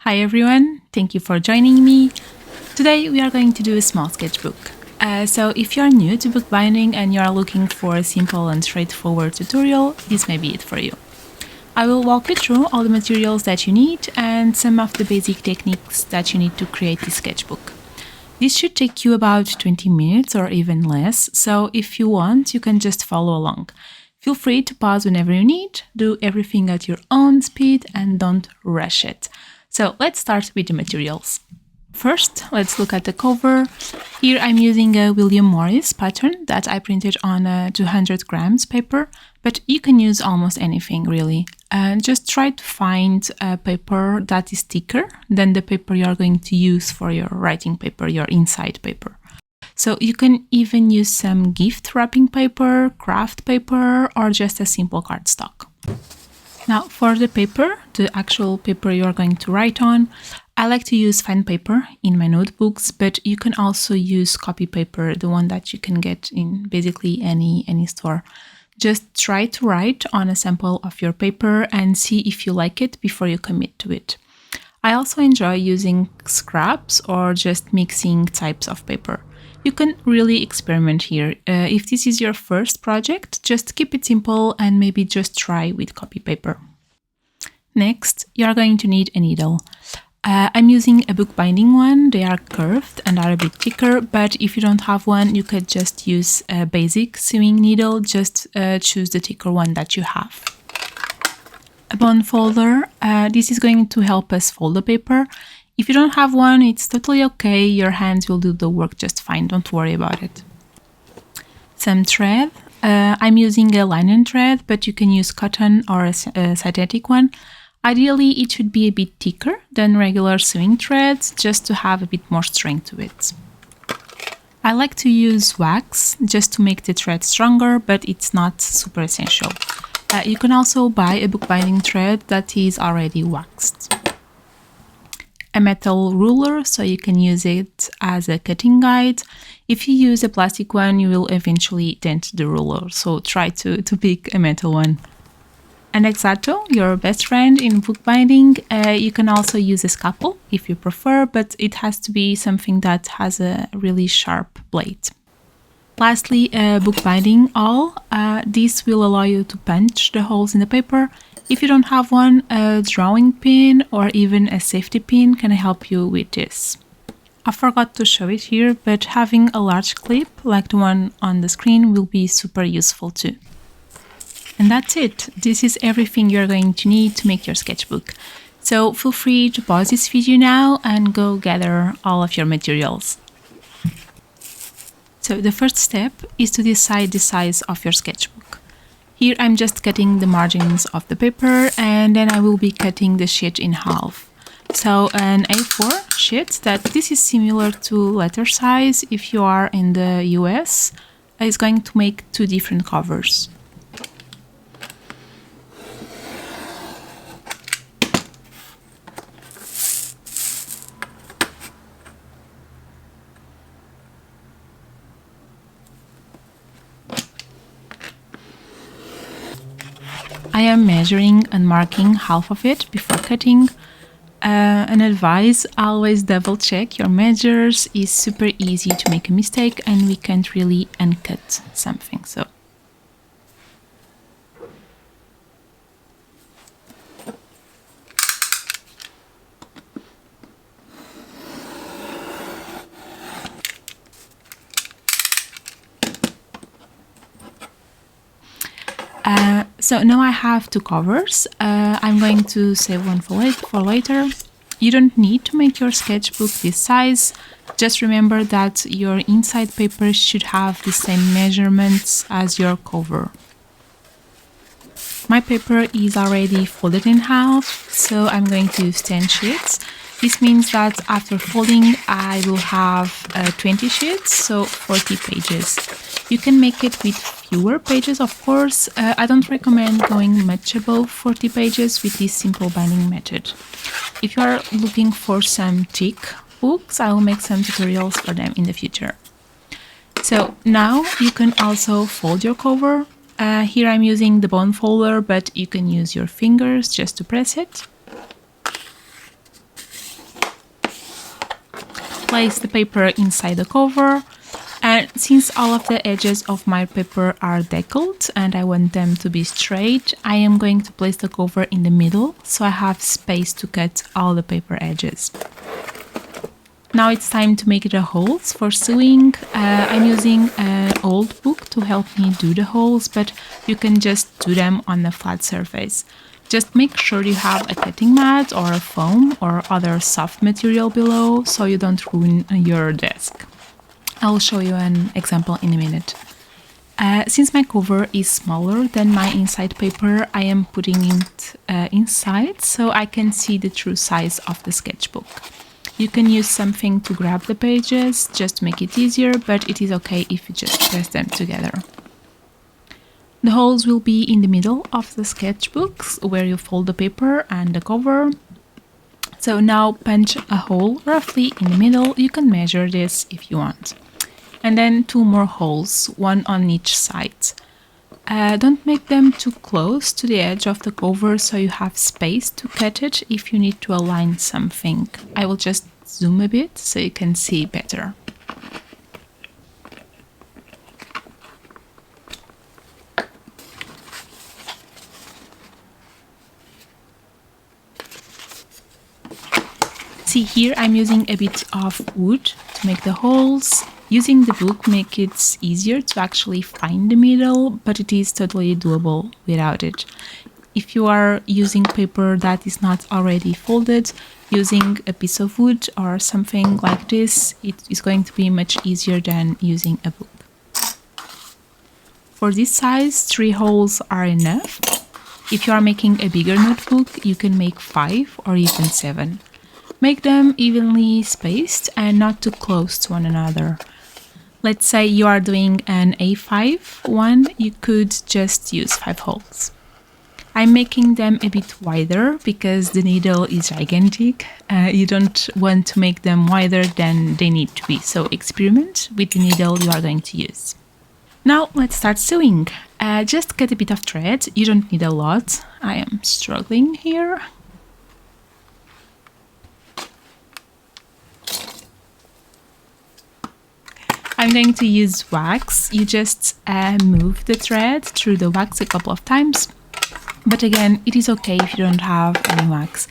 Hi everyone, thank you for joining me. Today we are going to do a small sketchbook. So if you are new to bookbinding and you are looking for a simple and straightforward tutorial, this may be it for you. I will walk you through all the materials that you need and some of the basic techniques that you need to create this sketchbook. This should take you about 20 minutes or even less, so if you want, you can just follow along. Feel free to pause whenever you need, do everything at your own speed and don't rush it. So let's start with the materials. First, let's look at the cover. Here I'm using a William Morris pattern that I printed on a 200 grams paper, but you can use almost anything really. Just try to find a paper that is thicker than the paper you're going to use for your writing paper, your inside paper. So you can even use some gift wrapping paper, craft paper, or just a simple cardstock. Now for the paper, the actual paper you're going to write on, I like to use fine paper in my notebooks, but you can also use copy paper, the one that you can get in basically any store. Just try to write on a sample of your paper and see if you like it before you commit to it. I also enjoy using scraps or just mixing types of paper. You can really experiment here. If this is your first project, just keep it simple and maybe just try with copy paper. Next, you are going to need a needle. I'm using a bookbinding one. They are curved and are a bit thicker, but if you don't have one, you could just use a basic sewing needle. Just choose the thicker one that you have. A bone folder. This is going to help us fold the paper. If you don't have one, it's totally okay. Your hands will do the work just fine. Don't worry about it. Some thread. I'm using a linen thread, but you can use cotton or a synthetic one. Ideally, it should be a bit thicker than regular sewing threads, just to have a bit more strength to it. I like to use wax just to make the thread stronger, but it's not super essential. You can also buy a bookbinding thread that is already waxed. A metal ruler, so you can use it as a cutting guide. If you use a plastic one, you will eventually dent the ruler, so try to pick a metal one. An X-Acto, your best friend in bookbinding. You can also use a scalpel if you prefer, but it has to be something that has a really sharp blade. Lastly, a bookbinding awl. This will allow you to punch the holes in the paper. If you don't have one, a drawing pin or even a safety pin can help you with this. I forgot to show it here, but having a large clip like the one on the screen will be super useful too. And that's it. This is everything you're going to need to make your sketchbook. So feel free to pause this video now and go gather all of your materials. So the first step is to decide the size of your sketchbook. Here I'm just cutting the margins of the paper and then I will be cutting the sheet in half. So an A4 sheet, this is similar to letter size if you are in the US, is going to make two different covers. I am measuring and marking half of it before cutting. An advice, always double check your measures. It's super easy to make a mistake and we can't really uncut something. So So now I have two covers. I'm going to save one for later. You don't need to make your sketchbook this size. Just remember that your inside paper should have the same measurements as your cover. My paper is already folded in half, so I'm going to use 10 sheets. This means that after folding, I will have 20 sheets, so 40 pages. You can make it with fewer pages, of course. I don't recommend going much above 40 pages with this simple binding method. If you are looking for some thick books, I will make some tutorials for them in the future. So now you can also fold your cover. Here I'm using the bone folder, but you can use your fingers just to press it. place the paper inside the cover. And since all of the edges of my paper are deckled and I want them to be straight, I am going to place the cover in the middle so I have space to cut all the paper edges. Now it's time to make the holes for sewing. I'm using an old book to help me do the holes, but you can just do them on a flat surface. Just make sure you have a cutting mat or a foam or other soft material below so you don't ruin your desk. I'll show you an example in a minute. Since my cover is smaller than my inside paper, I am putting it inside so I can see the true size of the sketchbook. You can use something to grab the pages just to make it easier, but it is okay if you just press them together. The holes will be in the middle of the sketchbooks where you fold the paper and the cover. So now punch a hole roughly in the middle. You can measure this if you want. And then 2 more holes, one on each side. Don't make them too close to the edge of the cover so you have space to cut it if you need to align something. I will just zoom a bit so you can see better. See here, I'm using a bit of wood to make the holes. Using the book makes it easier to actually find the middle, but it is totally doable without it. If you are using paper that is not already folded, using a piece of wood or something like this, it is going to be much easier than using a book. For this size, 3 holes are enough. If you are making a bigger notebook, you can make 5 or even 7. Make them evenly spaced and not too close to one another. Let's say you are doing an A5 one, you could just use 5 holes. I'm making them a bit wider because the needle is gigantic. You don't want to make them wider than they need to be, so experiment with the needle you are going to use. Now let's start sewing. Just cut a bit of thread, you don't need a lot. I am struggling here. I'm going to use wax. You just move the thread through the wax a couple of times. But again, it is okay if you don't have any wax.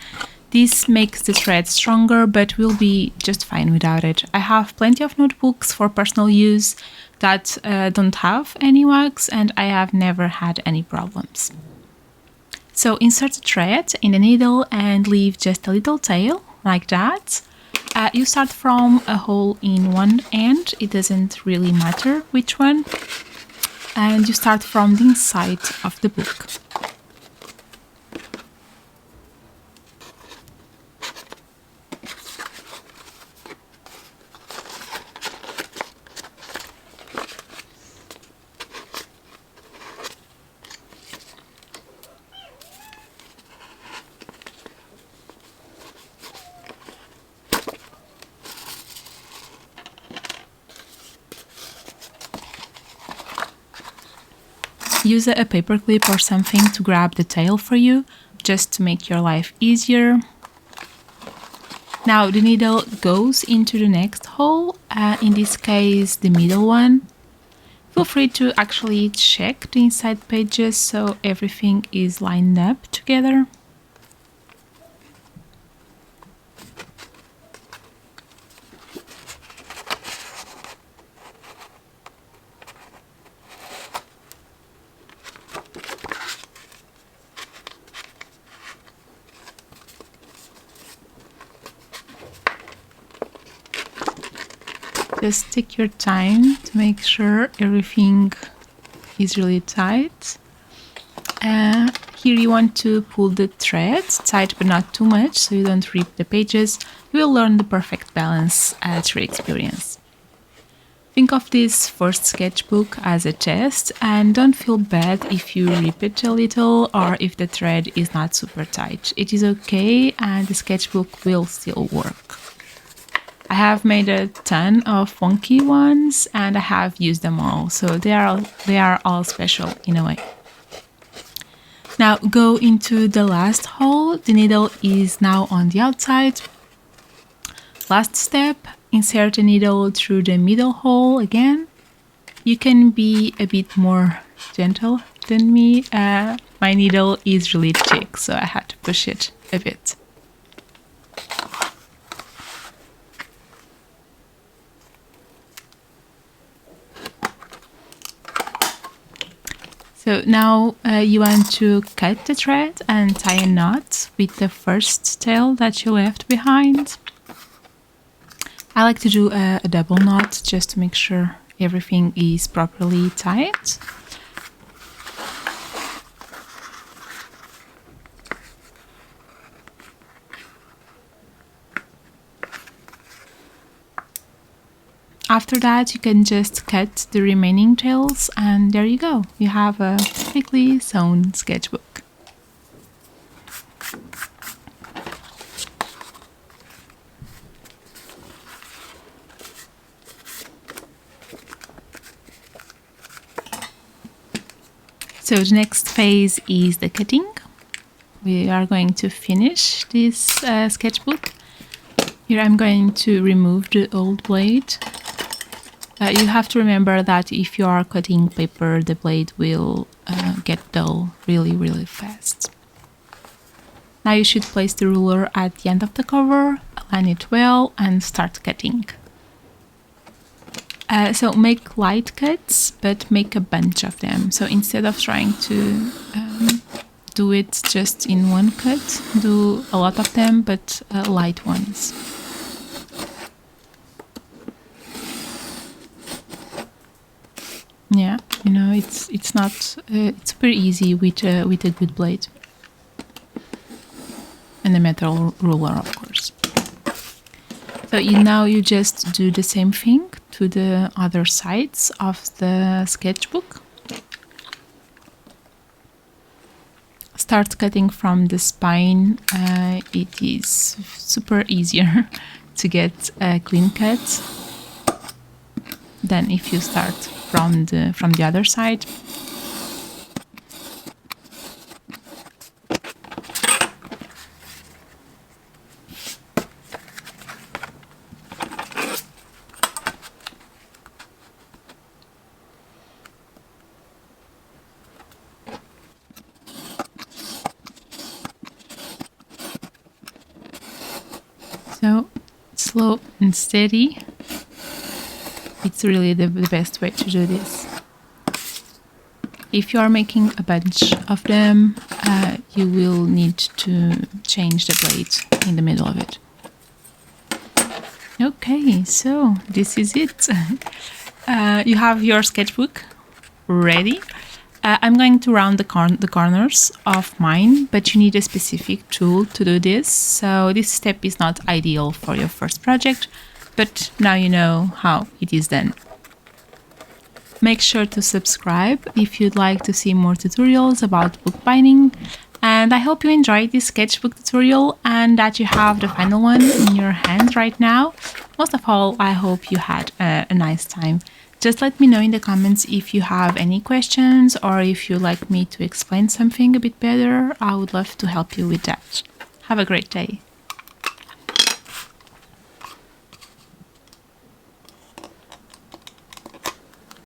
This makes the thread stronger, but will be just fine without it. I have plenty of notebooks for personal use that don't have any wax, and I have never had any problems. So insert the thread in the needle and leave just a little tail, like that. You start from a hole in one end, it doesn't really matter which one, and you start from the inside of the book. Use a paper clip or something to grab the tail for you, just to make your life easier. Now the needle goes into the next hole, in this case the middle one. Feel free to actually check the inside pages so everything is lined up together. Just take your time to make sure everything is really tight. Here you want to pull the thread tight but not too much so you don't rip the pages. You will learn the perfect balance through experience. Think of this first sketchbook as a test and don't feel bad if you rip it a little or if the thread is not super tight. It is okay and the sketchbook will still work. I have made a ton of funky ones and I have used them all, so they are all special in a way. Now go into the last hole. The needle is now on the outside. Last step, insert a needle through the middle hole again. You can be a bit more gentle than me. My needle is really thick, so I had to push it a bit. So now you want to cut the thread and tie a knot with the first tail that you left behind. I like to do a double knot just to make sure everything is properly tied. After that, you can just cut the remaining tails, and there you go. You have a perfectly sewn sketchbook. So the next phase is the cutting. We are going to finish this sketchbook. Here I'm going to remove the old blade. You have to remember that if you are cutting paper, the blade will get dull really fast. Now you should place the ruler at the end of the cover, align it well, and start cutting. So make light cuts, but make a bunch of them. So instead of trying to do it just in one cut, do a lot of them, but light ones. Yeah, you know, it's not it's super easy with a good blade and a metal ruler, of course. So now you just do the same thing to the other sides of the sketchbook. Start cutting from the spine. It is super easier to get a clean cut than if you start from the other side. So slow and steady. It's really the best way to do this. If you are making a bunch of them, you will need to change the blade in the middle of it. Okay, so this is it. You have your sketchbook ready. I'm going to round the corners of mine, but you need a specific tool to do this. So this step is not ideal for your first project, but now you know how it is done. Make sure to subscribe if you'd like to see more tutorials about bookbinding. And I hope you enjoyed this sketchbook tutorial and that you have the final one in your hand right now. Most of all, I hope you had a nice time. Just let me know in the comments if you have any questions or if you'd like me to explain something a bit better. I would love to help you with that. Have a great day.